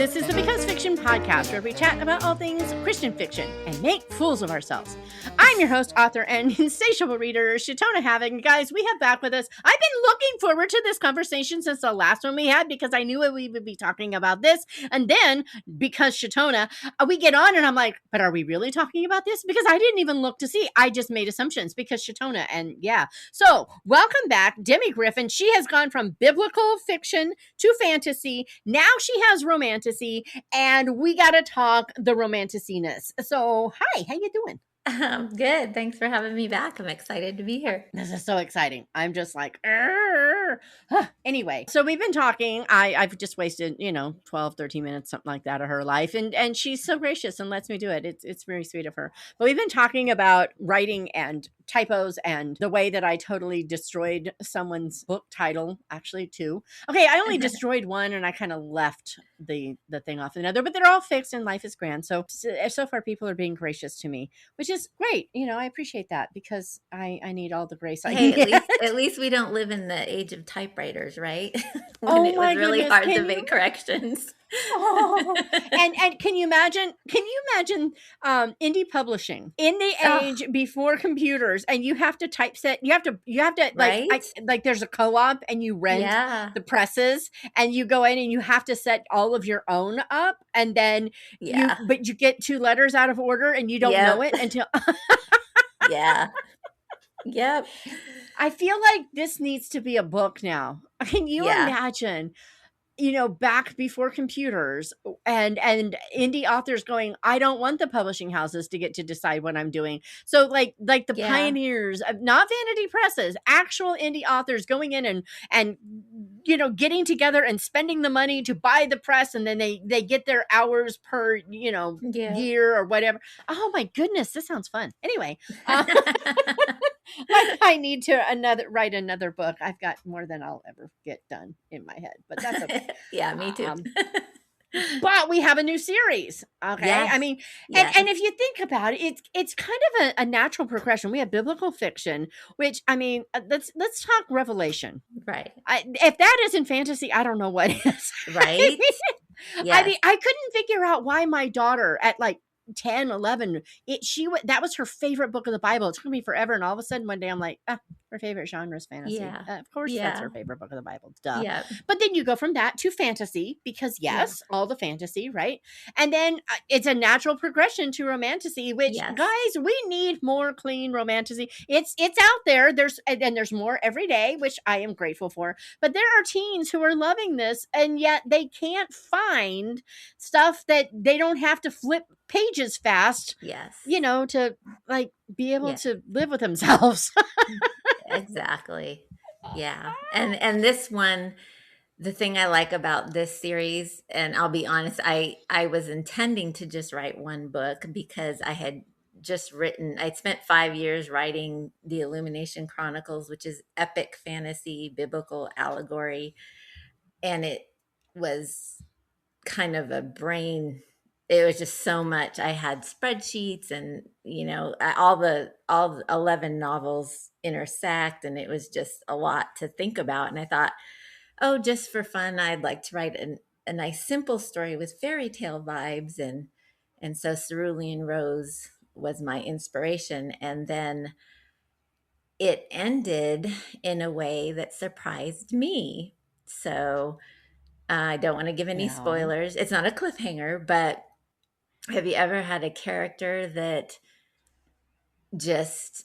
This is the Because Fiction podcast, where we chat about all things Christian fiction and make fools of ourselves. I'm your host, author, and insatiable reader, Shatona Havoc. Guys, we have back with us. I've been looking forward to this conversation since the last one we had because I knew we would be talking about this. And then, because Shatona, we get on and I'm like, but are we really talking about this? Because I didn't even look to see. I just made assumptions because Shatona, and yeah. So, welcome back, Demi Griffin. She has gone from biblical fiction to fantasy. Now she has romantasy, and we got to talk the romantaciness. So, hi, how you doing? Good. Thanks for having me back. I'm excited to be here. This is so exciting. I'm just like, anyway, so we've been talking. I've just wasted, 12, 13 minutes, something like that of her life. And she's so gracious and lets me do it. It's very sweet of her. But we've been talking about writing and typos and the way that I totally destroyed someone's book title, actually two. Okay, I only destroyed one and I kind of left the thing off another, but they're all fixed and life is grand. So far people are being gracious to me, which is great. I appreciate that because I need all the grace I can get. At least we don't live in the age of typeiwriters, right? When it was really goodness, hard to make corrections. And can you imagine indie publishing in the age before computers, and you have to typeset, you have to like, right? like there's a co-op and you rent the presses and you go in and you have to set all of your own up, and then you get two letters out of order and you don't know it until Yep. I feel like this needs to be a book now. Can you imagine, back before computers and indie authors going, I don't want the publishing houses to get to decide what I'm doing. So like the pioneers of not vanity presses, actual indie authors going in and getting together and spending the money to buy the press, and then they get their hours per, year or whatever. Oh my goodness, this sounds fun. Anyway, I need to write another book. I've got more than I'll ever get done in my head, but that's okay. Yeah, me too. But we have a new series. Okay. Yes. I mean, and if you think about it, it's kind of a natural progression. We have biblical fiction, which, I mean, let's talk Revelation. Right. If that isn't fantasy, I don't know what is. Right. I mean, I couldn't figure out why my daughter at like 10, 11, that was her favorite book of the Bible. It took me forever. And all of a sudden one day I'm like, her favorite genre is fantasy. Of course that's her favorite book of the Bible. Duh. Yeah. But then you go from that to fantasy because all the fantasy, right? And then it's a natural progression to romantasy, which guys, we need more clean romantasy. It's out there. There's more every day, which I am grateful for. But there are teens who are loving this, and yet they can't find stuff that they don't have to flip pages fast. Yes. To like be able to live with themselves. Exactly. Yeah. And this one, the thing I like about this series, and I'll be honest, I was intending to just write one book because I had I'd spent 5 years writing the Illumination Chronicles, which is epic fantasy, biblical allegory. And it was kind of it was just so much. I had spreadsheets and, all the 11 novels intersect, and it was just a lot to think about. And I thought, just for fun, I'd like to write a nice simple story with fairy tale vibes. And so Cerulean Rose was my inspiration. And then it ended in a way that surprised me. So I don't want to give any spoilers. It's not a cliffhanger, but have you ever had a character that just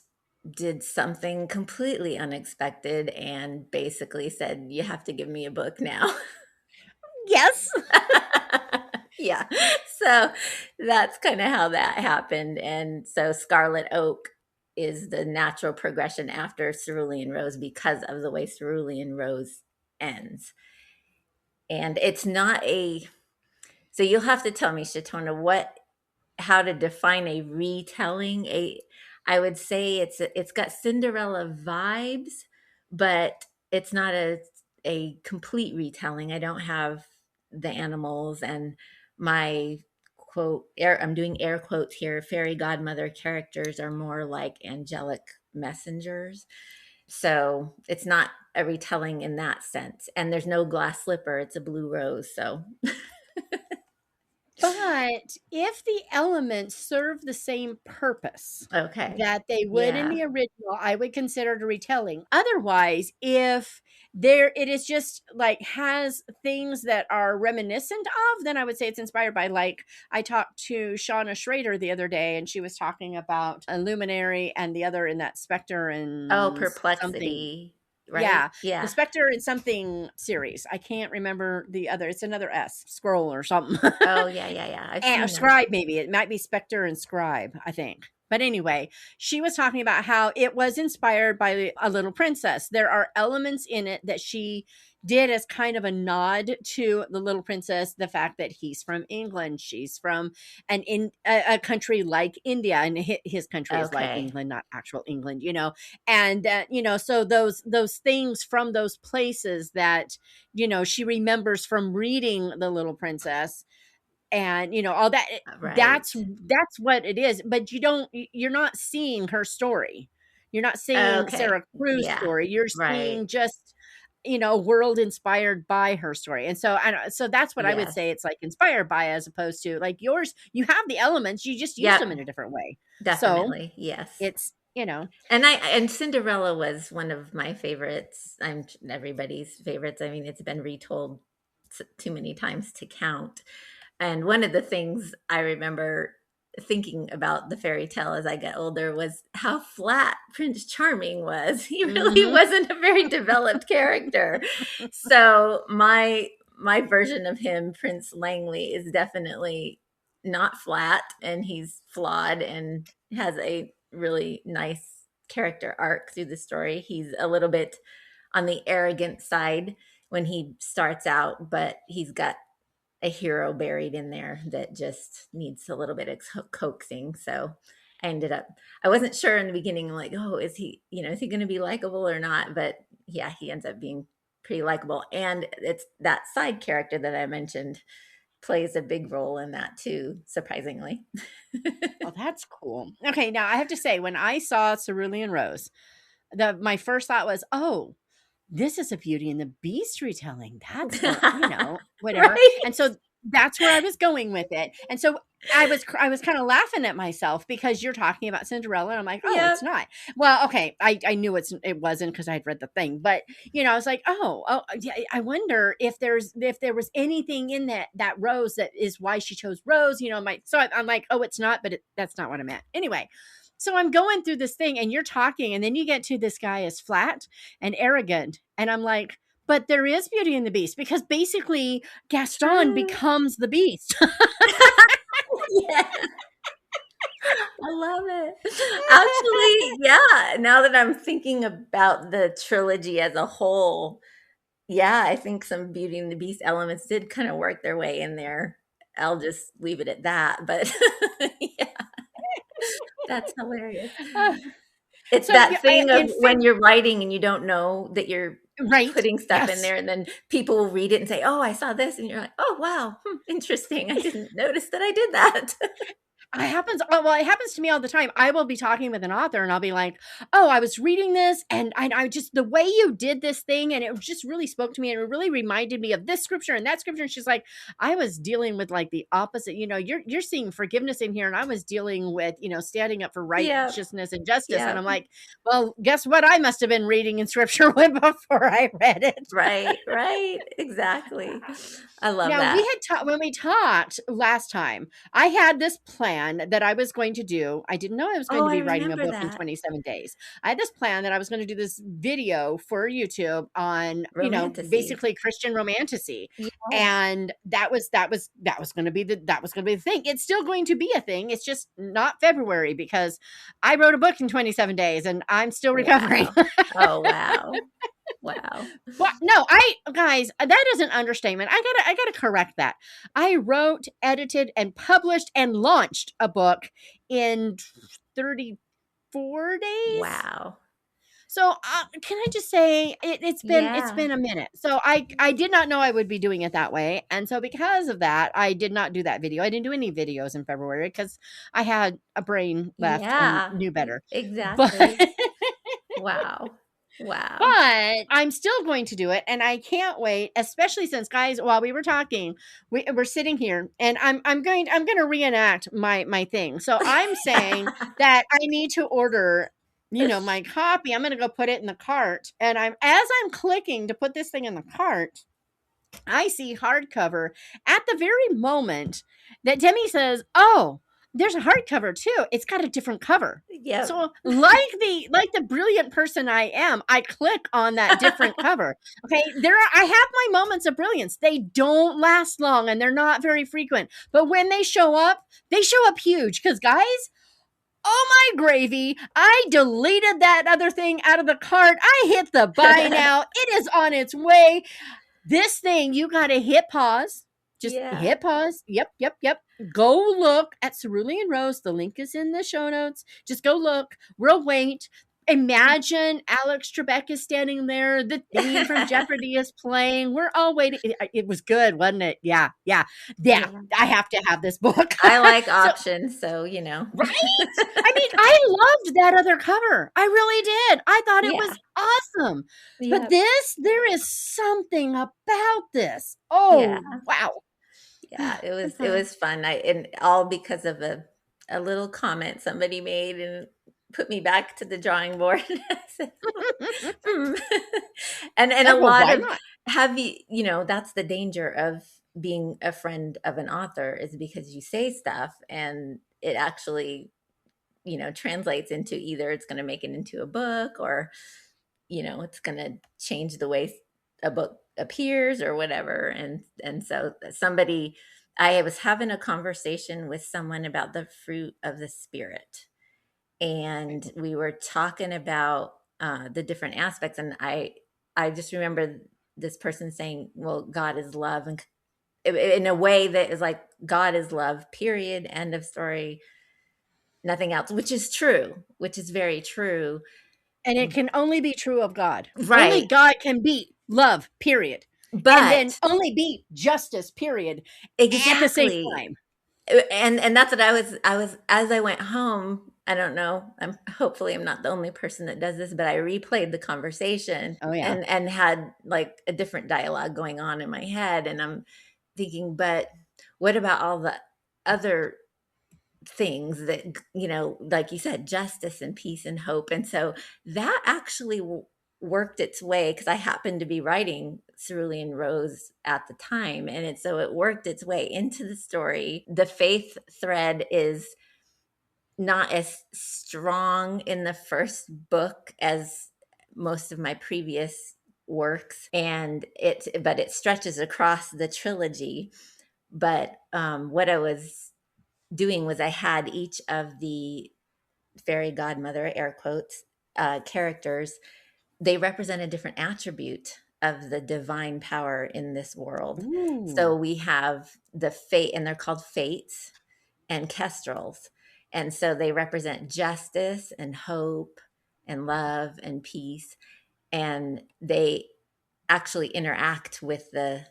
did something completely unexpected and basically said, you have to give me a book now? Yes. Yeah. So that's kind of how that happened. And so Scarlet Oak is the natural progression after Cerulean Rose because of the way Cerulean Rose ends. And it's not so you'll have to tell me, Shatona, how to define a retelling. I would say it's got Cinderella vibes, but it's not a complete retelling. I don't have the animals, and my quote, I'm doing air quotes here, fairy godmother characters are more like angelic messengers. So it's not a retelling in that sense. And there's no glass slipper. It's a blue rose. So But if the elements serve the same purpose Okay. that they would in Yeah. the original, I would consider it a retelling. Otherwise, if there it is just like has things that are reminiscent of, then I would say it's inspired by. Like I talked to Shauna Schrader the other day, and she was talking about a luminary and the other in that Spectre Oh, and something. perplexity, right? Yeah, the Yeah. Spectre and something series. I can't remember the other. It's another S, scroll or something. Oh, yeah, yeah, yeah. I've Or seen those. Scribe, maybe. It might be Spectre and Scribe, I think. But anyway, she was talking about how it was inspired by A Little Princess. There are elements in it that she did as kind of a nod to The Little Princess, the fact that he's from England, she's from a country like India, and his country is like Okay. England, not actual England, and so those things from those places that she remembers from reading The Little Princess, and all that, Right. that's what it is. But you're not seeing her story, you're not seeing Okay. Sarah Crew's Yeah. story, you're Right. seeing just a world inspired by her story. And so so that's what I would say Yes. it's like inspired by, as opposed to like yours, you have the elements, you just use them Yep. in a different way. So Definitely. Yes. it's And Cinderella was one of my favorites. I'm everybody's favorites. I mean, it's been retold too many times to count. And one of the things I remember thinking about the fairy tale as I got older was how flat Prince Charming was. He really mhm. wasn't a very developed character. So my version of him, Prince Langley, is definitely not flat, and he's flawed and has a really nice character arc through the story. He's a little bit on the arrogant side when he starts out, but he's got a hero buried in there that just needs a little bit of coaxing. So I wasn't sure in the beginning, like, oh, is he going to be likable or not? But yeah, he ends up being pretty likable. And it's that side character that I mentioned plays a big role in that too, surprisingly. Oh, that's cool. Okay, now I have to say, when I saw Cerulean Rose, my first thought was, oh, this is a Beauty and the Beast retelling. That's whatever. Right? And so that's where I was going with it. And so I was kind of laughing at myself because you're talking about Cinderella, and I'm like, oh, Yep. it's not. Well, okay, I knew it wasn't because I'd read the thing, but I was like, oh, yeah, I wonder if there was anything in that Rose that is why she chose Rose. So I'm like, oh, it's not, but that's not what I meant. Anyway, so I'm going through this thing, and you're talking, and then you get to this guy is flat and arrogant, and I'm like, but there is Beauty and the Beast, because basically Gaston True. becomes the Beast. Yeah. I love it. Actually, yeah, now that I'm thinking about the trilogy as a whole, yeah, I think some Beauty and the Beast elements did kind of work their way in there. I'll just leave it at that, but yeah, that's hilarious. It's So that thing of in when you're writing and you don't know that you're right, putting stuff in yes. there, and then people will read it and say, "Oh, I saw this," and you're like, "Oh, wow, interesting. I didn't notice that I did that." It happens to me all the time. I will be talking with an author, and I'll be like, oh, I was reading this, and I just, the way you did this thing, and it just really spoke to me, and it really reminded me of this scripture and that scripture. And she's like, I was dealing with like the opposite. You're seeing forgiveness in here, and I was dealing with standing up for Yeah, righteousness and justice. And yeah. I'm like, well, guess what? I must have been reading in scripture way before I read it. Right, right. Exactly. I love Now, we that. had when we talked last time, I had this plan that I was going to do. I didn't know I was going Oh, to I be writing a remember book in that. 27 days. I had this plan that I was going to do this video for YouTube on, Romantasy. basically Christian romantasy. Yes. And that was going to be the thing. It's still going to be a thing. It's just not February, because I wrote a book in 27 days and I'm still recovering. Wow. Oh, wow. Wow. Well, no, guys, that is an understatement. I gotta correct that. I wrote, edited, and published and launched a book in 34 days. Wow. So can I just say it's Yeah. been a minute. So I did not know I would be doing it that way, and so because of that, I did not do that video. I didn't do any videos in February because I had a brain left and Yeah. knew better. But Exactly. Wow. Wow. But I'm still going to do it, and I can't wait, especially since, guys, while we were talking, we're sitting here, and I'm going to reenact my thing. So I'm saying that I need to order, my copy. I'm going to go put it in the cart, and as I'm clicking to put this thing in the cart, I see hardcover at the very moment that Demi says, "Oh, there's a hardcover too. It's got a different cover." Yep. So, like the brilliant person I am, I click on that different cover. Okay, I have my moments of brilliance. They don't last long and they're not very frequent. But when they show up huge, cuz guys, oh my gravy, I deleted that other thing out of the cart. I hit the buy now. It is on its way. This thing, you got to hit pause. Just hit pause. Yep. Go look at Cerulean Rose. The link is in the show notes. Just go look. We'll wait. Imagine Alex Trebek is standing there. The theme from Jeopardy is playing. We're all waiting. It was good, wasn't it? Yeah. I have to have this book. I like options, so Right? I mean, I loved that other cover. I really did. I thought it was awesome. But there is something about this. Oh, wow. Yeah, it was fun. And all because of a little comment somebody made and put me back to the drawing board. And a lot of that's the danger of being a friend of an author, is because you say stuff and it actually translates into either it's going to make it into a book, or it's going to change the way a book appears or whatever. And so I was having a conversation with someone about the fruit of the spirit, and we were talking about the different aspects, and I just remember this person saying, well, God is love, and in a way that is like, God is love, period, end of story, nothing else, which is very true. And it can only be true of God. Right. Only God can be love, period. But and then only be justice, period. Exactly. At the same time. And that's what I was as I went home. I don't know. Hopefully I'm not the only person that does this, but I replayed the conversation. Oh, yeah. And had like a different dialogue going on in my head. And I'm thinking, but what about all the other things that, like you said, justice and peace and hope? And so that actually worked its way, because I happened to be writing Cerulean Rose at the time. And so it worked its way into the story. The faith thread is not as strong in the first book as most of my previous works, but it stretches across the trilogy. But what I was doing was I had each of the fairy godmother, air quotes, characters. They represent a different attribute of the divine power in this world. Ooh. So we have the fate, and they're called fates and kestrels. And so they represent justice and hope and love and peace. And they actually interact with the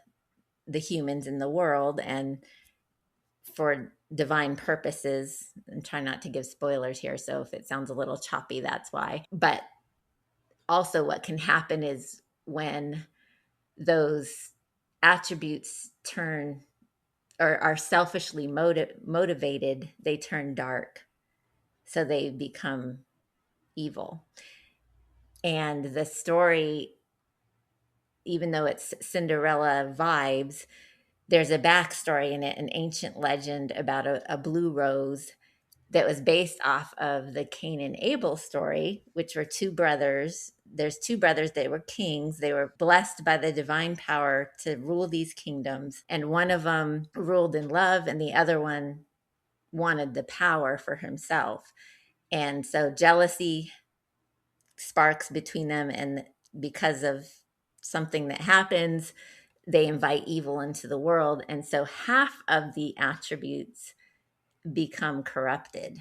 humans in the world, and for divine purposes. And try not to give spoilers here, so if it sounds a little choppy, that's why. But also what can happen is when those attributes turn or are selfishly motivated, they turn dark. So they become evil. And the story, even though it's Cinderella vibes, there's a backstory in it, an ancient legend about a blue rose that was based off of the Cain and Abel story, which were two brothers. There's two brothers. They were kings. They were blessed by the divine power to rule these kingdoms. And one of them ruled in love, and the other one wanted the power for himself. And so jealousy sparks between them. And because of something that happens, they invite evil into the world. And so half of the attributes become corrupted,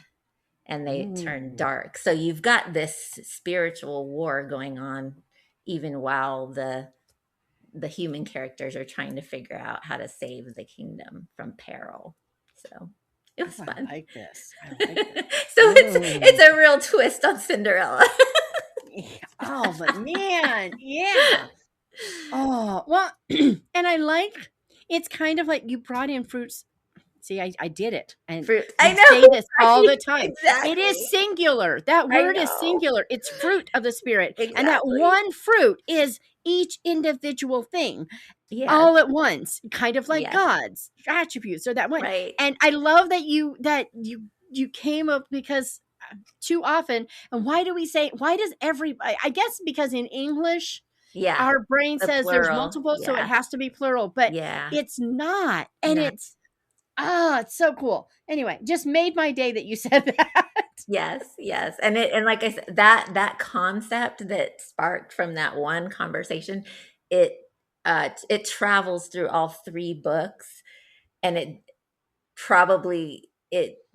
and they turn dark. So you've got this spiritual war going on, even while the human characters are trying to figure out how to save the kingdom from peril. So it was fun. I like this. So it's a real twist on Cinderella. Oh, but man, yeah. Oh, well, and I like it's kind of like you brought in fruits. See, I did it. And Fruit. I we know, say this all right? the time. It is Exactly. singular. That I word is know. singular. It's fruit of the Spirit. And that Exactly. one fruit is each individual thing Yes. all at once, kind of like Yes. God's attributes or that one. Right. And I love that you came up because too often, and why do we say, why does everybody, I guess because in English, Yeah. our brain The says there's plural. multiple, so it Yeah. has to be plural, but Yeah. it's not. And No. it's so cool. Anyway, just made my day that you said that. Yes, yes. And like I said, that concept that sparked from that one conversation, it it travels through all three books, and it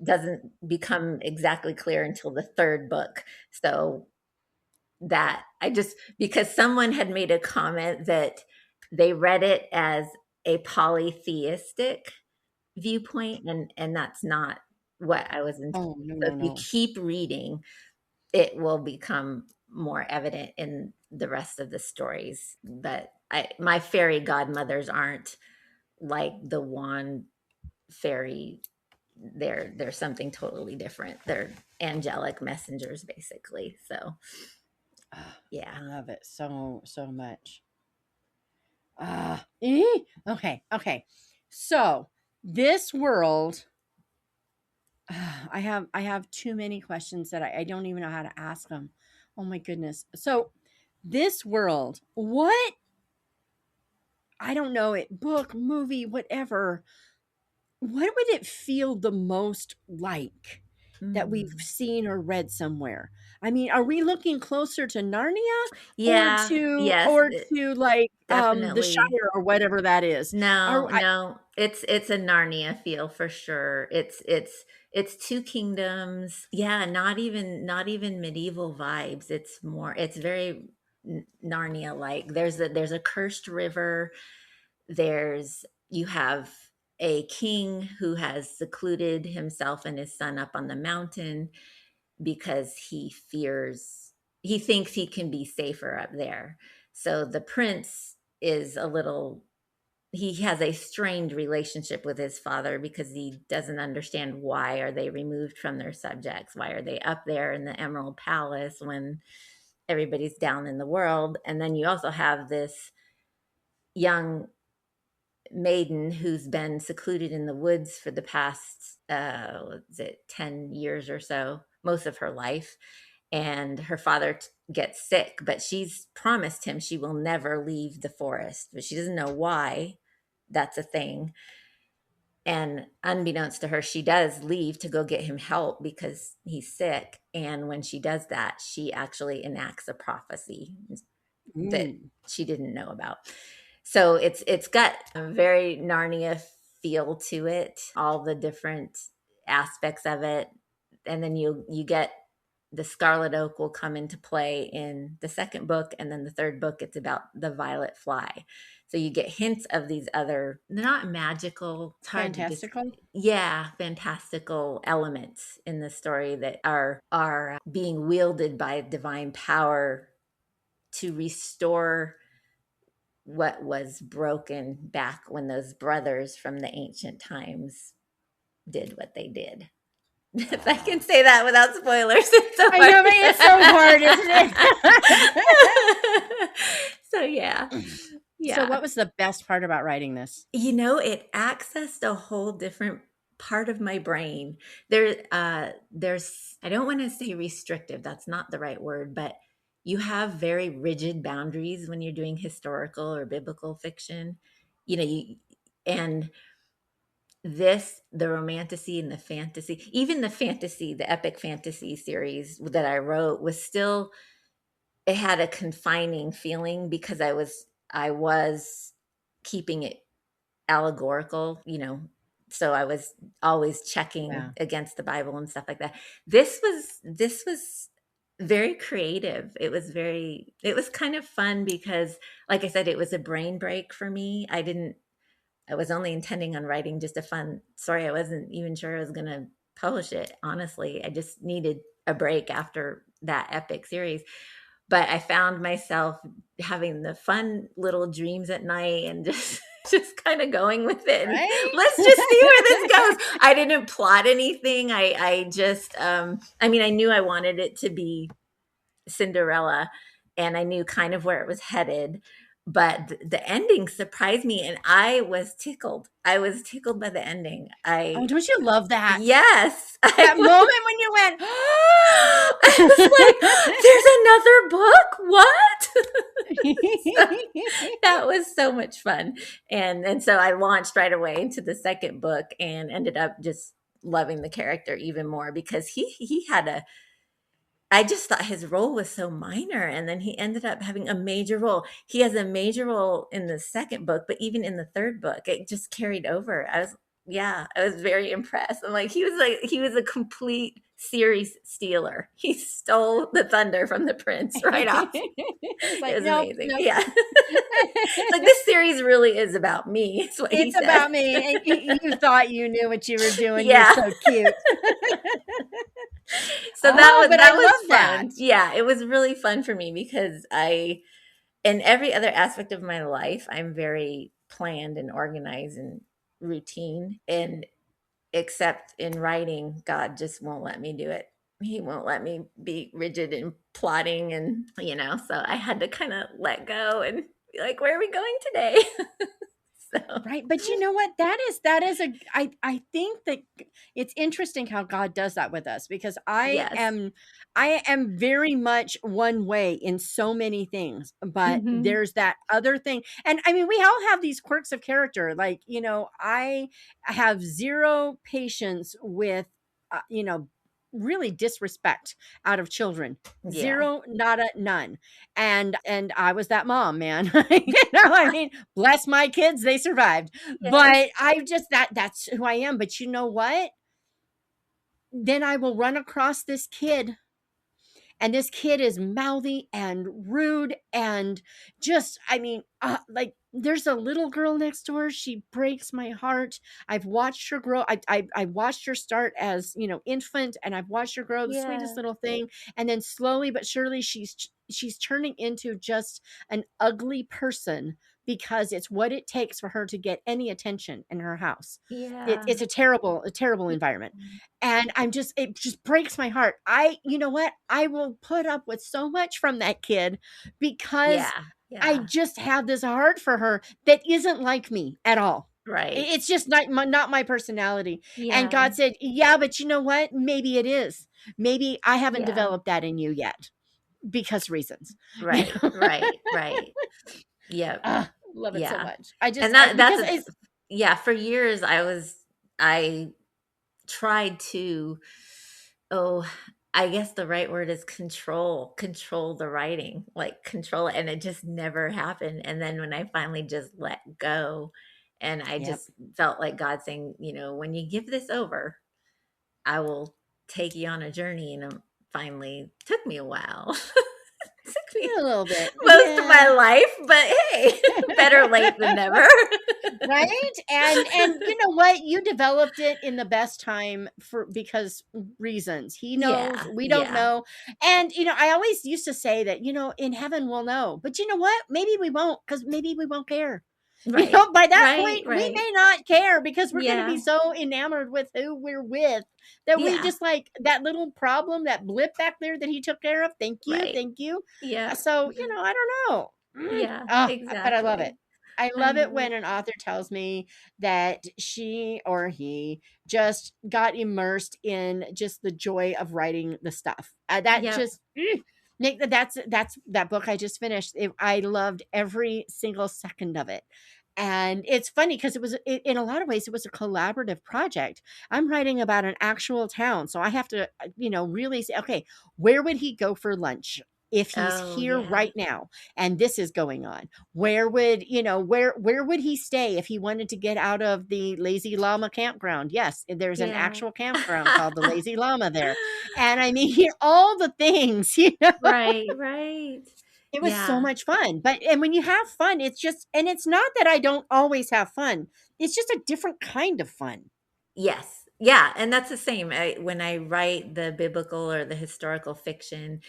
doesn't become exactly clear until the third book. So that I just because someone had made a comment that they read it as a polytheistic viewpoint, and that's not what I was intending. Oh, no, So no, if you no. keep reading, it will become more evident in the rest of the stories. But my fairy godmothers aren't like the wand fairy. They're something totally different. They're angelic messengers, basically. So yeah. I love it so, so much. Okay. So this world, I have too many questions that I don't even know how to ask them. Oh my goodness. So this world, what, I don't know it, book, movie, whatever, what would it feel the most like that we've Mm. seen or read somewhere? I mean, are we looking closer to Narnia or Yeah. to Yes. like the Definitely. Shire or whatever that is? No, Are I no, it's a Narnia feel for sure. It's two kingdoms. Yeah, not even medieval vibes. It's very Narnia like. There's a cursed river. You have a king who has secluded himself and his son up on the mountain because he thinks he can be safer up there. So the prince is a little he has a strained relationship with his father because he doesn't understand why are they removed from their subjects, why are they up there in the Emerald Palace when everybody's down in the world. And then you also have this young maiden who's been secluded in the woods for the past 10 years or so, most of her life, and her father gets sick, but she's promised him she will never leave the forest, but she doesn't know why that's a thing. And unbeknownst to her, she does leave to go get him help because he's sick. And when she does that, she actually enacts a prophecy that Mm, she didn't know about. So it's got a very Narnia feel to it, all the different aspects of it. And then you get the Scarlet Oak will come into play in the second book, and then the third book it's about the violet fly. So you get hints of these other, they're not magical, it's hard to just, fantastical. yeah, fantastical elements in the story that are being wielded by divine power to restore what was broken back when those brothers from the ancient times did what they did. If I can Ah. say that without spoilers, it's so I hard. know, it's so hard, So yeah. isn't it? So, Yeah. what was the best part about writing this? It accessed a whole different part of my brain. There's I don't want to say restrictive, that's not the right word, but you have very rigid boundaries when you're doing historical or biblical fiction. You and the romantasy and the fantasy, even the epic fantasy series that I wrote was still, it had a confining feeling because I was keeping it allegorical, so I was always checking Yeah. against the Bible and stuff like that. This was very creative. It was kind of fun because, like I said, it was a brain break for me. I was only intending on writing just a fun story. I wasn't even sure I was going to publish it, honestly. I just needed a break after that epic series. but I found myself having the fun little dreams at night and just kind of going with it. And Right? let's just see where this goes. I didn't plot anything. I just, I mean, I knew I wanted it to be Cinderella, and I knew kind of where it was headed, but the ending surprised me, and I was tickled. I was tickled by the ending. Oh, don't you love that? Yes, That moment when you went, I was like, there's another book? What? That was so much fun. And so I launched right away into the second book and ended up just loving the character even more because he had a I just thought his role was so minor, and then he ended up having a major role. He has a major role in the second book, but even in the third book, it just carried over. I was very impressed. I'm like, he was a complete series stealer. He stole the thunder from the prince right off. It's like, It was nope, amazing. nope. Yeah. Like, this series really is about me. It's what he It's said. about me. And you thought you knew what you were doing. Yeah. You're so cute. So that was love fun. that. Yeah, it was really fun for me because in every other aspect of my life, I'm very planned and organized and routine. And except in writing, God just won't let me do it. He won't let me be rigid and plotting, and so I had to kind of let go and be like, where are we going today? So Right. But you know what? That is I think that it's interesting how God does that with us, because yes. I am very much one way in so many things, but Mhm. there's that other thing. And I mean, we all have these quirks of character. Like, I have zero patience with, really disrespect out of children. Yeah. Zero, nada, none. And I was that mom, man. I mean, bless my kids, they survived. Yes. But I just that's who I am. But you know what? Then I will run across this kid, and this kid is mouthy and rude and just, I mean, like, there's a little girl next door. She breaks my heart. I've watched her grow. I watched her start as, infant, and I've watched her grow, the sweetest Yeah. little thing. And then slowly but surely she's turning into just an ugly person, because it's what it takes for her to get any attention in her house. Yeah. It's a terrible environment. And it just breaks my heart. You know what? I will put up with so much from that kid, because I just have this heart for her that isn't like me at all. Right. It's just not my personality. Yeah. And God said, yeah, but you know what? Maybe it is. Maybe I haven't developed that in you yet, because reasons. Right. Right. Yeah. Love it so much. For years I tried to, I guess the right word is control the writing, like control it, and it just never happened. And then when I finally just let go, and I just felt like God saying, when you give this over, I will take you on a journey. And finally, took me a while. Took me a little bit, most of my life, but hey, better late than never. Right? And you know what? You developed it in the best time, because reasons. He knows, we don't know. And I always used to say that, in heaven we'll know. But you know what? Maybe we won't, because maybe we won't care. Right. By that point, we may not care, because we're going to be so enamored with who we're with that we just, like, that little problem, that blip back there that he took care of. Thank you. Yeah. So, I don't know. Yeah, exactly. But I love it. I love it when an author tells me that she or he just got immersed in just the joy of writing the stuff. Nick, that's that book I just finished. I loved every single second of it. And it's funny because in a lot of ways, it was a collaborative project. I'm writing about an actual town. So I have to, really say, okay, where would he go for lunch if he's here right now and this is going on? Where would, where would he stay if he wanted to get out of the Lazy Llama campground? Yes, there's an actual campground called the Lazy Llama there. And I mean, all the things, Right. It was so much fun. And when you have fun, it's not that I don't always have fun. It's just a different kind of fun. Yes. Yeah. And that's the same. When I write the biblical or the historical fiction,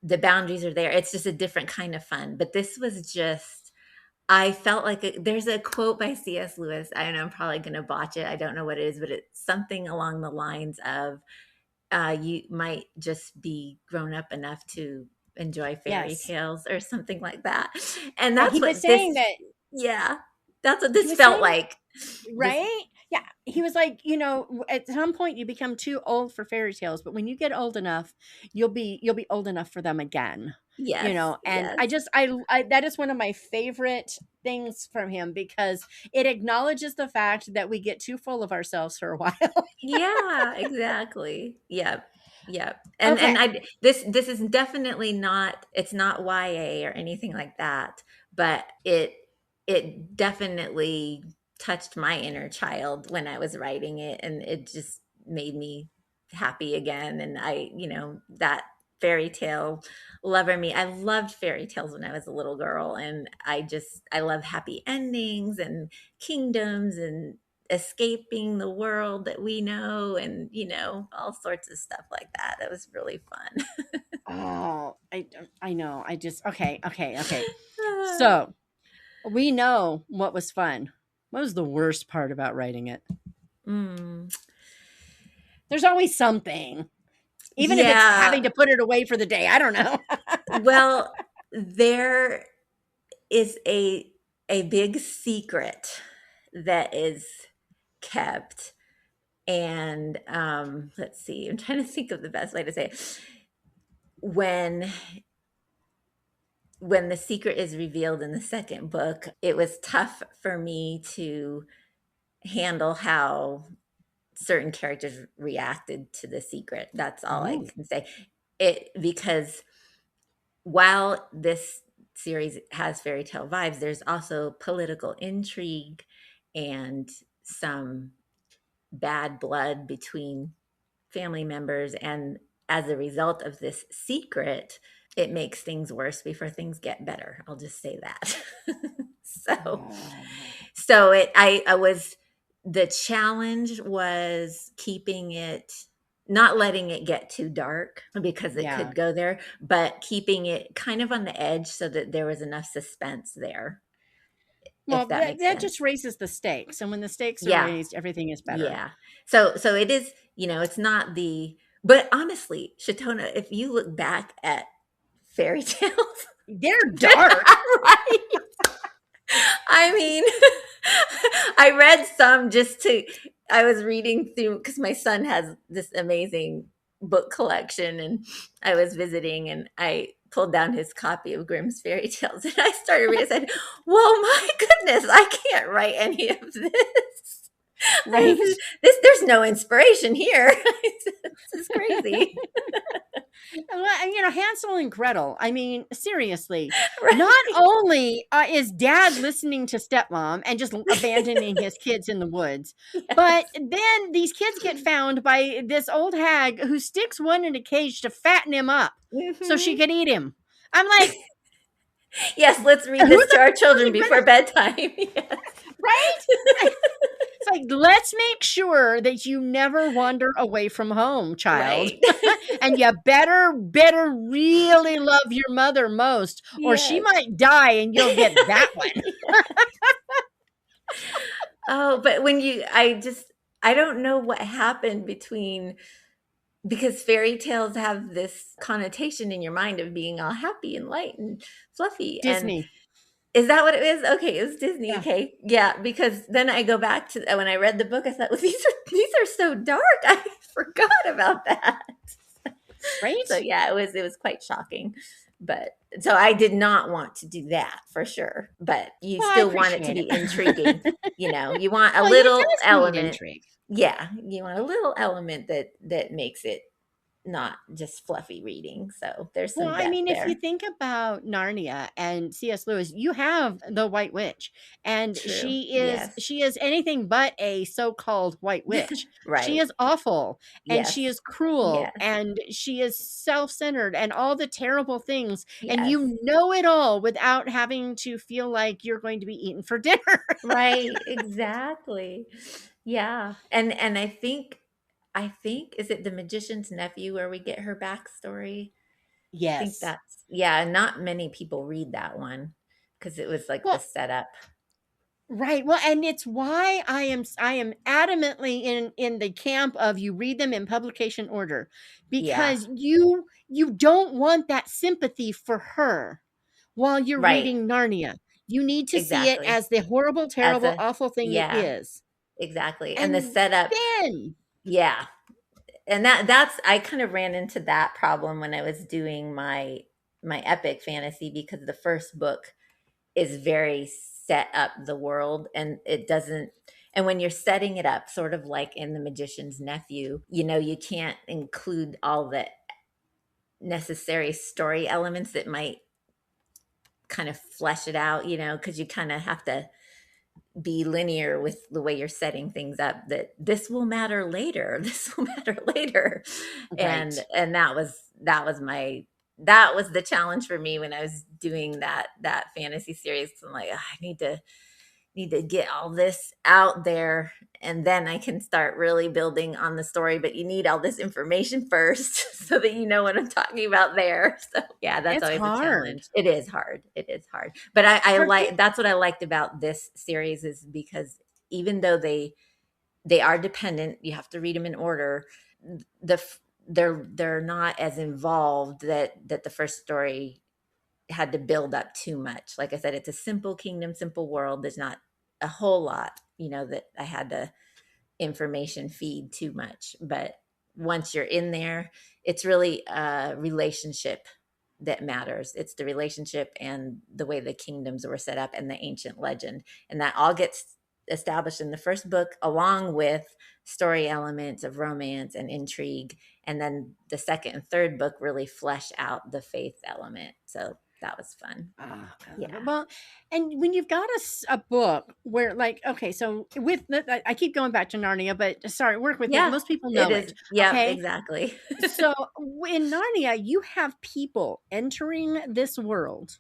the boundaries are there. It's just a different kind of fun. But this was just, I felt like there's a quote by C.S. Lewis. I don't know, I'm probably going to botch it. I don't know what it is, but it's something along the lines of, you might just be grown up enough to enjoy fairy Yes. tales or something like that. And Yeah, that's he was what saying this, that. yeah, that's what He this was felt saying, like. This, right? Yeah. He was like, at some point you become too old for fairy tales, but when you get old enough, you'll be old enough for them again. yes, And yes. I that is one of my favorite things from him because it acknowledges the fact that we get too full of ourselves for a while. Yeah, exactly. Yep. Yep. And Okay. this is definitely not, it's not YA or anything like that, but it definitely touched my inner child when I was writing it, and it just made me happy again. And that fairy tale lover me. I loved fairy tales when I was a little girl, and I love happy endings and kingdoms and escaping the world that we know, and all sorts of stuff like that. It was really fun. Oh, I know. I just okay. So, we know what was fun. What was the worst part about writing it? Mm. There's always something. Even if it's Yeah. having to put it away for the day. I don't know. Well, there is a big secret that is kept. And let's see, I'm trying to think of the best way to say it. When the secret is revealed in the second book, it was tough for me to handle how certain characters reacted to the secret. That's all I Oh, can say. It because while this series has fairy tale vibes, there's also political intrigue and some bad blood between family members. And as a result of this secret, it makes things worse before things get better. I'll just say that. so oh, so I was, the challenge was keeping it, not letting it get too dark because it yeah. could go there, but keeping it kind of on the edge so that there was enough suspense there, if Well, that that makes that sense. just raises the stakes, and when the stakes are Yeah. raised, everything is better. Yeah. So it is, it's not the, but honestly, Shatona, if you look back at fairy tales, They're dark. right? I mean, I read some I was reading through because my son has this amazing book collection, and I was visiting and I pulled down his copy of Grimm's Fairy Tales and I started reading. I said, "Whoa, my goodness, I can't write any of this. Right? There's no inspiration here. This is crazy." Well, Hansel and Gretel. I mean, seriously. Not Right? only is dad listening to stepmom and just abandoning his kids in the woods, but Yes. then these kids get found by this old hag who sticks one in a cage to fatten him up so she Mhm. can eat him. I'm like, Yes, let's who read this to the our fuck are children you gonna, before bedtime. Yes. right? It's like, let's make sure that you never wander away from home, child. Right. And you better really love your mother most, or she Yes. might die and you'll get that one. Oh, but I don't know what happened between, because fairy tales have this connotation in your mind of being all happy and light and fluffy. And Disney. is that what it is? Okay, it was Disney. Yeah. Okay. Yeah, because then I go back to when I read the book, I thought, well, these are so dark. I forgot about that. So Right? yeah, it was quite shocking. But so I did not want to do that for sure. But you Well, I still want it to appreciate be it. intriguing. You want a Well, it little does need element. intrigue. Yeah, you want a little element that makes it not just fluffy reading. So there's Well, some I depth mean, if you there. think about Narnia and C.S. Lewis, you have the White Witch, and True. she is Yes. she is anything but a so-called White Witch. She Right. is awful, and Yes. she is cruel, Yes. and she is self-centered, and all the terrible things, and Yes. you know it all without having to feel like you're going to be eaten for dinner. Right. Exactly. Yeah. And I think is it The Magician's Nephew where we get her backstory? I think Yes. that's, yeah, not many people read that one because it was like the Well, setup. right. Well, and it's why I am adamantly in the camp of you read them in publication order, Yeah, because you don't want that sympathy for her while you're right. reading Narnia. You need to see it Exactly. as the horrible, As terrible, a, awful thing it yeah, is. exactly. And the And setup, then yeah. And that's I kind of ran into that problem when I was doing my epic fantasy because the first book is very set up the world and it doesn't, and when you're setting it up sort of like in The Magician's Nephew, you can't include all the necessary story elements that might kind of flesh it out, because you kind of have to be linear with the way you're setting things up, that this will matter later, this will matter later. and right. and that was the challenge for me when I was doing that fantasy series. I'm like, "Ugh, I need to get all this out there and then I can start really building on the story, but you need all this information first so that you know what I'm talking about there." So yeah, that's It's always a hard. challenge. It is hard, but I like, Partic- that's what I liked about this series, is because even though they are dependent, you have to read them in order. the they're not as involved that the first story had to build up too much. Like I said, it's a simple kingdom, simple world. There's not a whole lot, that I had to information feed too much. But once you're in there, it's really a relationship that matters. It's the relationship and the way the kingdoms were set up and the ancient legend. And that all gets established in the first book, along with story elements of romance and intrigue. And then the second and third book really flesh out the faith element. So that was fun. Ah, I love it. Yeah. Well, and when you've got a book where, like, okay, so with I keep going back to Narnia, but sorry, work with me. Yeah. Most people It know is. it. Yep, Okay. exactly. So in Narnia, you have people entering this world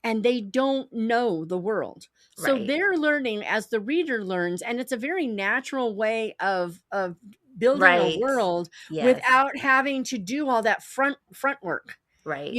and they don't know the world. So Right. they're learning as the reader learns, and it's a very natural way of building a Right. world Yes. without having to do all that front work. Right.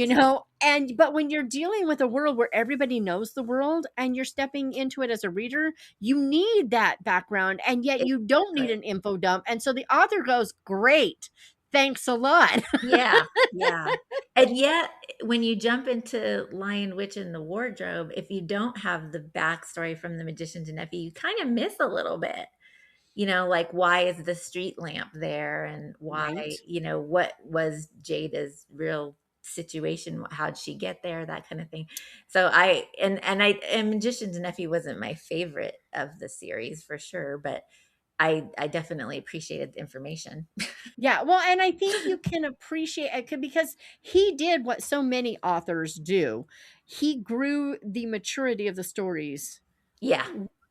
And but when you're dealing with a world where everybody knows the world and you're stepping into it as a reader, you need that background, and yet you don't need Exactly. an info dump. And so the author goes, great, thanks a lot. Yeah, yeah. And yet, when you jump into Lion, Witch, and the Wardrobe, if you don't have the backstory from The Magician's Nephew, you kind of miss a little bit. Like, why is the street lamp there? And why, Right. what was Jada's real situation? How'd she get there? That kind of thing. So and Magician's Nephew wasn't my favorite of the series for sure, but I definitely appreciated the information. Yeah, well, and I think you can appreciate it because he did what so many authors do. He grew the maturity of the stories Yeah,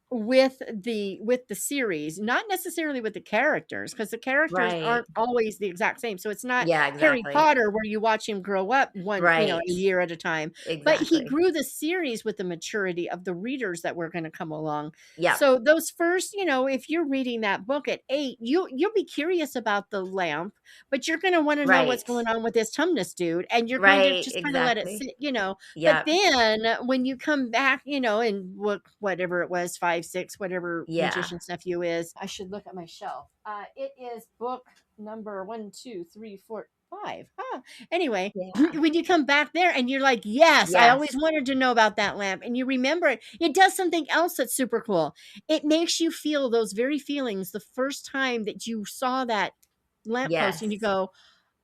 with the series, not necessarily with the characters, because the characters right. aren't always the exact same. So it's not Yeah, Harry exactly. Potter where you watch him grow up a Right. year at a time. But he Exactly. grew the series with the maturity of the readers that were going to come along. Yeah. So those first, if you're reading that book at 8, you'll be curious about the lamp, but you're going to want to know what's Right. going on with this Tumnus dude, and you're going to Right, just kind of let it exactly. sit. But Yeah. then when you come back, and whatever it was, 5, 6, whatever Yeah. Magician's Nephew is, I should look at my shelf. It is book number 1, 2, 3, 4, 5. Huh. Anyway, Yeah. when you come back there and you're like, yes, I always Yes. wanted to know about that lamp, and you remember it, it does something else that's super cool. It makes you feel those very feelings the first time that you saw that lamppost, and you Yes. go,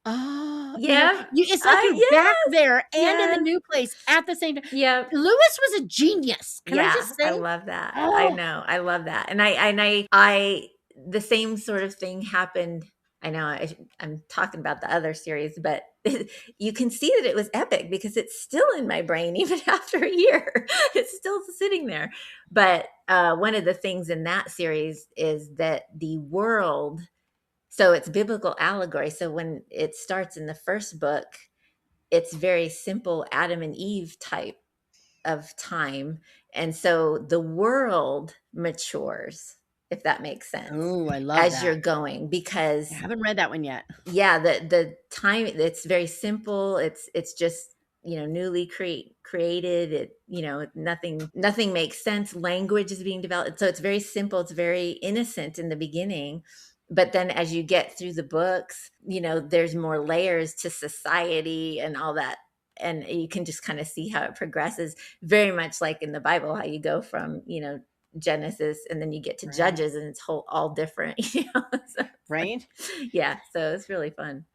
oh, Yep. it's like you're back there and in the Yes. new place at the same time. Yep. Lewis was a genius. Can I Yeah, just I say? love that. I Oh, know. I love that. And I the same sort of thing happened. I know I'm talking about the other series, but you can see that it was epic because it's still in my brain even after a year. It's still sitting there. But one of the things in that series is that the world, so it's biblical allegory. So when it starts in the first book, it's very simple Adam and Eve type of time. And so the world matures if that makes sense, Oh, I love as you're that. going, because I haven't read that one yet. yeah, the time, it's very simple. It's just, newly created. It, nothing makes sense. Language is being developed. So it's very simple. It's very innocent in the beginning. But then as you get through the books, there's more layers to society and all that. And you can just kind of see how it progresses, very much like in the Bible, how you go from, Genesis, and then you get to Right. Judges, and it's all different. So Right? yeah, so it's really fun.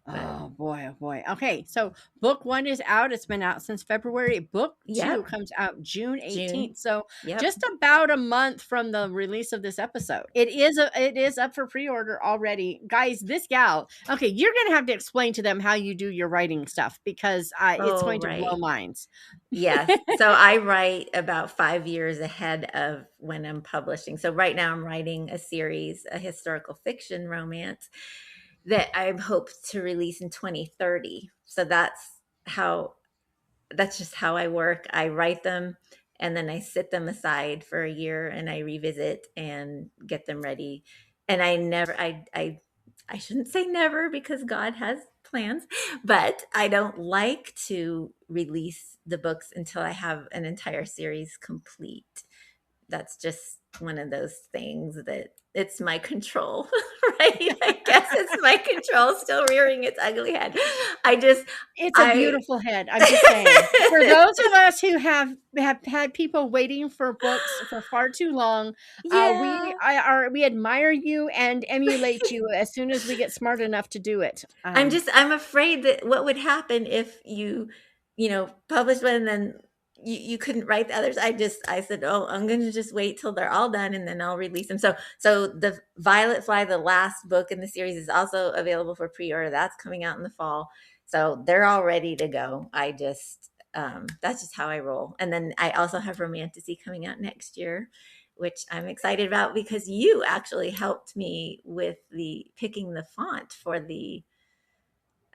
But Oh boy, oh boy. Okay, so book 1 is out. It's been out since February. Book 2 yep, comes out June June. 18th. So Yep. just about a month from the release of this episode. It is up for pre-order already. Guys, this gal, okay, you're going to have to explain to them how you do your writing stuff because it's Oh, going to blow right. minds. Yes. So I write about 5 years ahead of when I'm publishing. So right now I'm writing a series, a historical fiction romance that I hope to release in 2030. So that's just how I work. I write them and then I sit them aside for a year and I revisit and get them ready. And I never, I shouldn't say never because God has plans, but I don't like to release the books until I have an entire series complete. That's just one of those things that it's my control, right? I guess it's my control still rearing its ugly head. I just, It's a I, beautiful head. I'm just saying. For those of us who have had people waiting for books for far too long, yeah. we admire you and emulate you as soon as we get smart enough to do it. I'm afraid that what would happen if publish one and then you couldn't write the others. I said, oh, I'm going to just wait till they're all done and then I'll release them. So the Violet Fly, the last book in the series, is also available for pre-order. That's coming out in the fall. So they're all ready to go. That's just how I roll. And then I also have Romantasy coming out next year, which I'm excited about because you actually helped me with the picking the font for the,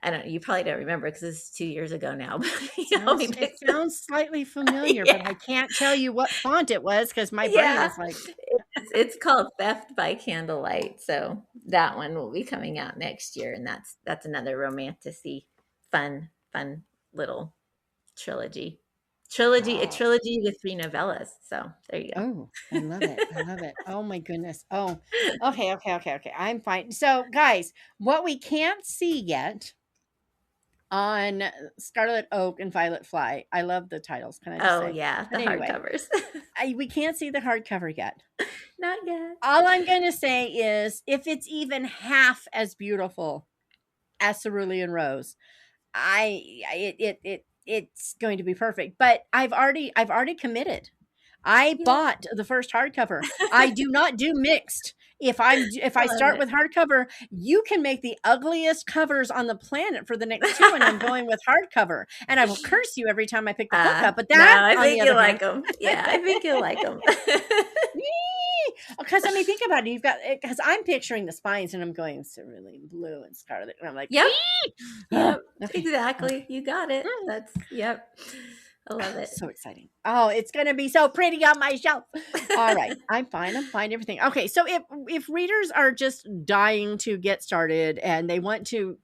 I don't, you probably don't remember because it's 2 years ago now, but you helped me It pick sounds slightly familiar, but yeah, I can't tell you what font it was because my brain yeah. is like, It's called Theft by Candlelight. So that one will be coming out next year. And that's another romantasy, fun little trilogy. A oh, trilogy with 3 novellas. So there you go. oh, I love it. I love it. Oh my goodness. Oh, okay, okay, okay, okay. I'm fine. So, guys, what we can't see yet on Scarlet Oak and Violet Fly. I love the titles, can I just Oh say? yeah, the But anyway, hardcovers. we can't see the hardcover yet. Not yet. All I'm going to say is if it's even half as beautiful as Cerulean Rose, it's going to be perfect. But I've already committed. I Yeah. bought the first hardcover. I do not do mixed. If I I love start it. with hardcover, you can make the ugliest covers on the planet for the next two, and I'm going with hardcover. And I will curse you every time I pick the book up. But No, that, I on the think you other like hand, them. Yeah, I think you'll like them. because I mean, think about it. You've got because I'm picturing the spines, and I'm going cerulean blue and scarlet, and I'm like, Yep. oh, Yep, okay, exactly. okay. You got it. Mm. Yep. I love Oh, it. so exciting. Oh, it's going to be so pretty on my shelf. All right. I'm fine. I'm fine. Everything. Okay. So if readers are just dying to get started and they want to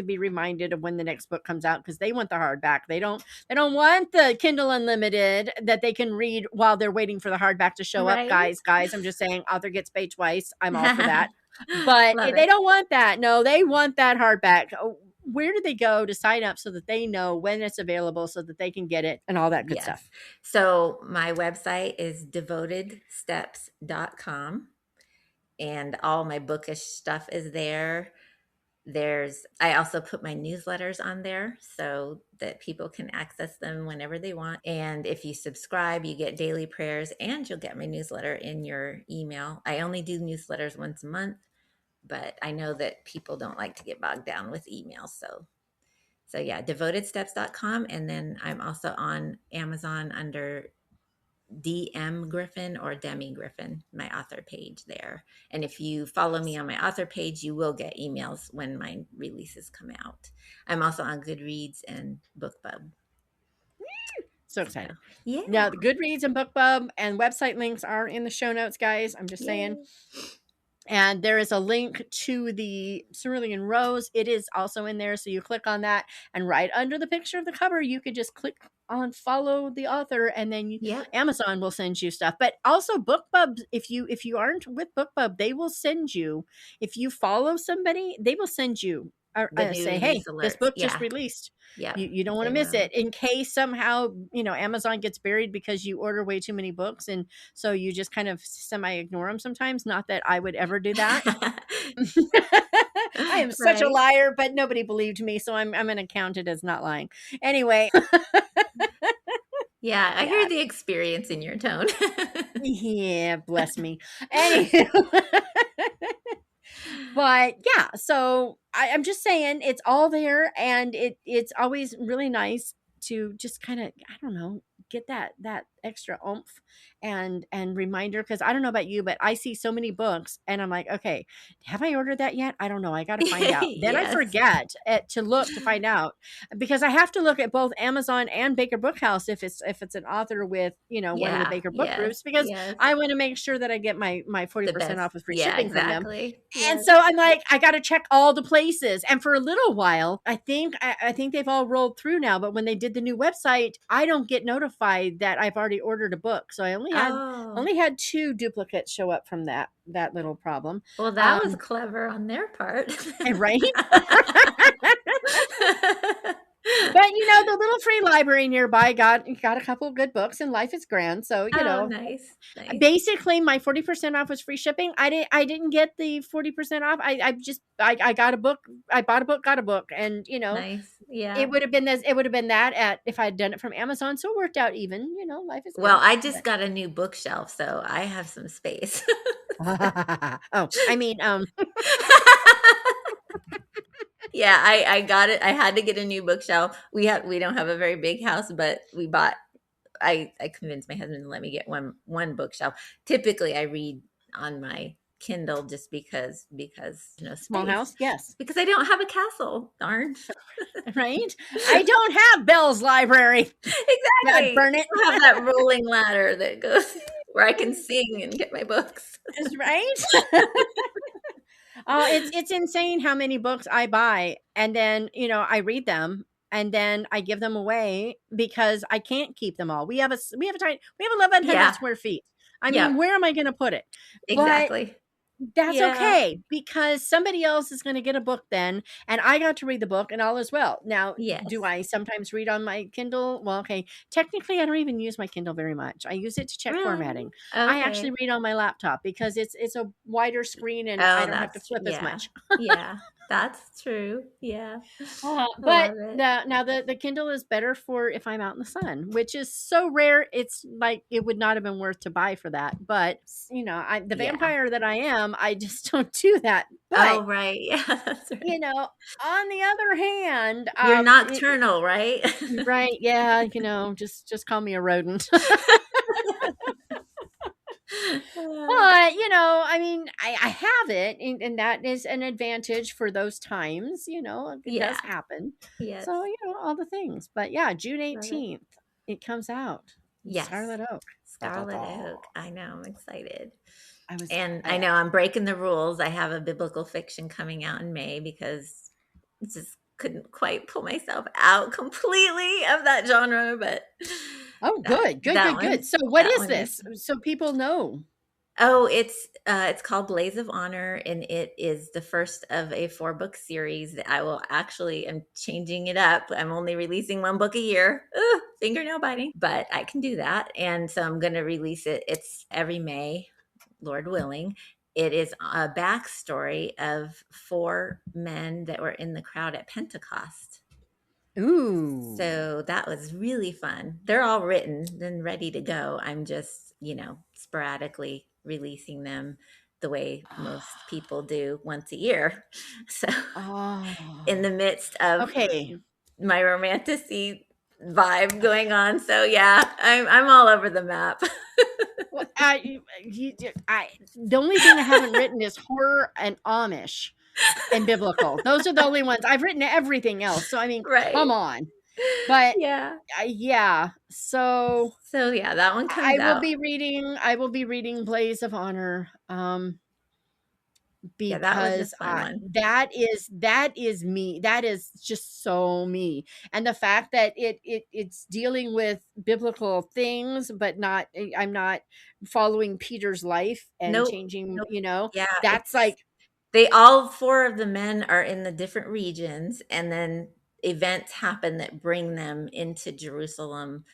be reminded of when the next book comes out because they want the hardback. They don't want the Kindle Unlimited that they can read while they're waiting for the hardback to show up. Right? Guys, I'm just saying author gets paid twice. I'm all for that. But Love they it. don't want that. No, they want that hardback. Oh, where do they go to sign up so that they know when it's available so that they can get it and all that good Yes. stuff? So my website is devotedsteps.com and all my bookish stuff is there. I also put my newsletters on there so that people can access them whenever they want. And if you subscribe, you get daily prayers and you'll get my newsletter in your email. I only do newsletters once a month, but I know that people don't like to get bogged down with emails. So yeah, devotedsteps.com. And then I'm also on Amazon under DM Griffin or Demi Griffin, my author page there. And if you follow me on my author page, you will get emails when my releases come out. I'm also on Goodreads and BookBub. So excited. Yeah. Now, the Goodreads and BookBub and website links are in the show notes, guys. I'm just saying. Yay. And there is a link to the Cerulean Rose. It is also in there. So you click on that, and right under the picture of the cover, you could just click on follow the author, and then Yep. Amazon will send you stuff. But also BookBub, if you aren't with BookBub, they will send you, if you follow somebody, they will send you The new say, hey, release this alerts. book just Yeah. released. Yep. You don't want to They miss will. it, in case somehow, Amazon gets buried because you order way too many books, and so you just kind of semi ignore them sometimes. Not that I would ever do that. I am such a Right. liar, but nobody believed me, so I'm going to count it as not lying. Anyway. Yeah, I Yeah. hear the experience in your tone. Yeah, bless me. Anyway. But yeah, so I'm just saying, it's all there, and it's always really nice to just kind of, I don't know, get that extra oomph and reminder, because I don't know about you, but I see so many books and I'm like, okay, have I ordered that yet? I don't know, I got to find out. Then I Yes. forget to look to find out, because I have to look at both Amazon and Baker Bookhouse if it's an author with one of the Yeah. Baker book Yes. groups, because Yes. I want to make sure that I get my The 40% best. off with free Yeah, shipping from them. exactly. And Yes. so I'm like, I got to check all the places. And for a little while, I think they've all rolled through now. But when they did the new website, I don't get notified that I've already ordered a book. So I only had 2 duplicates show up from that little problem. Well, that was clever on their part. Right? But the little free library nearby got a couple of good books, and life is grand. So nice. basically my 40% off was free shipping. I didn't get the 40% off. I got a book. I bought a book, got a book, and Nice. Yeah. it would have been that at if I'd done it from Amazon. So it worked out even. Life is Well, good. I just got a new bookshelf, so I have some space. Oh, I mean, yeah, I got it. I had to get a new bookshelf. We don't have a very big house, but we bought. I convinced my husband to let me get one bookshelf. Typically, I read on my Kindle just because small space. house, yes, because I don't have a castle. Darn. Right? I don't have Bell's library. Exactly. God burn it. I have that rolling ladder that goes where I can sing and get my books. That's right. It's insane how many books I buy, and then I read them, and then I give them away because I can't keep them all. We have 1,100 square feet. I mean, where am I going to put it? Exactly. But that's okay, because somebody else is going to get a book then, and I got to read the book, and all is well. Now, do I sometimes read on my Kindle? Well, okay. Technically, I don't even use my Kindle very much. I use it to check formatting. Okay. I actually read on my laptop because it's a wider screen, and I don't have to flip as much. Yeah. That's true. Yeah. But now the Kindle is better for if I'm out in the sun, which is so rare. It's like it would not have been worth to buy for that. But the vampire that I am, I just don't do that. But, right. Yeah, that's right. On the other hand, you're nocturnal, right? Right. Yeah. Just call me a rodent. But I mean, I have it, and that is an advantage for those times. It does happen. Yes. So all the things. But yeah, June 18th, it comes out. Yes. Scarlet Oak. I know. I'm excited. I know I'm breaking the rules. I have a biblical fiction coming out in May because I just couldn't quite pull myself out completely of that genre, but. Oh, good. So what is this? So people know. Oh, it's called Blaze of Honor, and it is the first of a 4-book series that I will am changing it up. I'm only releasing 1 book a year. Ugh, fingernail biting, but I can do that. And so I'm going to release it. It's every May, Lord willing. It is a backstory of 4 men that were in the crowd at Pentecost. Ooh. So that was really fun. They're all written and ready to go. I'm just, sporadically releasing them the way most people do once a year. So in the midst of my romantasy vibe going on. So yeah, I'm all over the map. Well, the only thing I haven't written is horror and Amish and biblical. Those are the only ones. I've written everything else. So I mean, come on. But Yeah. yeah, so So yeah, that one comes I will out. be reading Blaze of Honor. Yeah, that was a Because fun one. that is me. That is just so me. And the fact that it's dealing with biblical things, but not I'm not following Peter's life and Nope. changing, Nope. you know, Yeah, that's it's like, they all four of the men are in the different regions, and then events happen that bring them into Jerusalem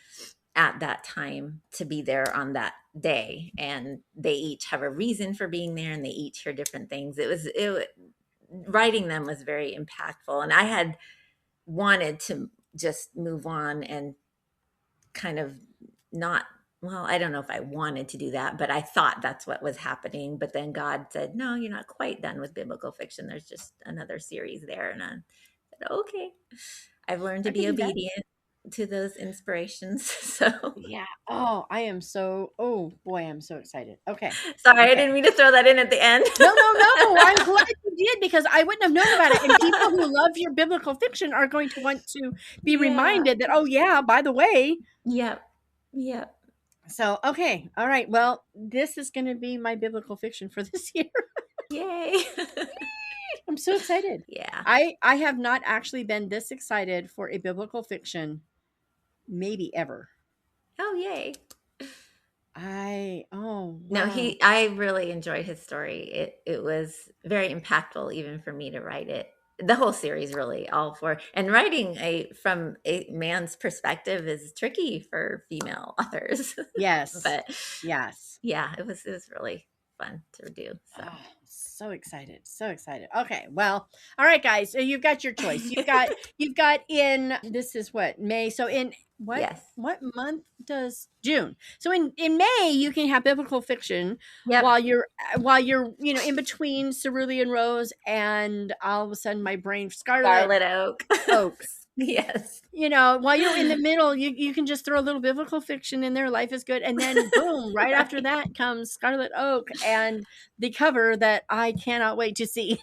at that time to be there on that day, and they each have a reason for being there, and they each hear different things. Writing them was very impactful, and I had wanted to just move on and kind of not, well, I don't know if I wanted to do that, but I thought that's what was happening. But then God said, no, you're not quite done with biblical fiction. There's just another series there. And I said, okay. I've learned to I could be do that. obedient to those inspirations. So Yeah. Oh, I am so, oh boy, I'm so excited. Okay. sorry, I Okay. didn't mean to throw that in at the end. No, no, no. I'm glad you did, because I wouldn't have known about it. And people who love your biblical fiction are going to want to be Yeah. reminded that, oh yeah, by the way. Yep. Yep. So, okay. All right. Well, this is going to be my biblical fiction for this year. Yay. I'm so excited. Yeah. I have not actually been this excited for a biblical fiction maybe ever. Oh, yay. Oh, No, wow. I really enjoyed his story. It was very impactful even for me to write it. The whole series really, all four. And writing from a man's perspective is tricky for female authors. Yes. But yes. yeah, it was really fun to do. So Oh, so excited. So excited. Okay. Well, all right, guys. So you've got your choice. You've got in, this is what, May. So in yes. what month does June? So in May, you can have biblical fiction Yep. while you're in between Cerulean Rose and all of a sudden my brain Scarlet Oaks. Yes. While you're in the middle, you can just throw a little biblical fiction in there. Life is good. And then boom, right after that comes Scarlet Oak and the cover that I cannot wait to see.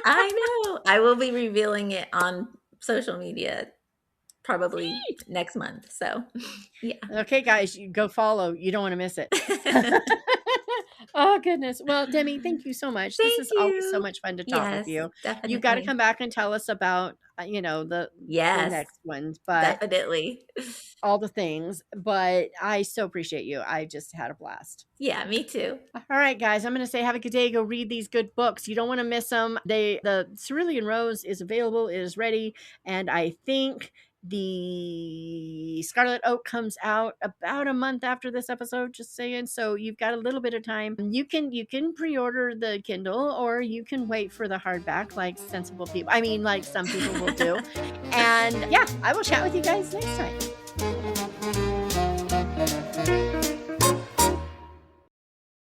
I know. I will be revealing it on social media probably next month. So yeah. Okay, guys, you go follow. You don't want to miss it. Oh, goodness. Well, Demi, thank you so much. This is always so much fun to talk with you. Definitely. You've got to come back and tell us about, the next ones, but definitely. all the things. But I so appreciate you. I just had a blast. Yeah, me too. All right, guys, I'm going to say have a good day. Go read these good books. You don't want to miss them. The Cerulean Rose is available. It is ready. And I think the Scarlet Oak comes out about a month after this episode, just saying. So you've got a little bit of time. You can pre-order the Kindle, or you can wait for the hardback like sensible people. I mean, like some people will do. And yeah, I will chat with you guys next time.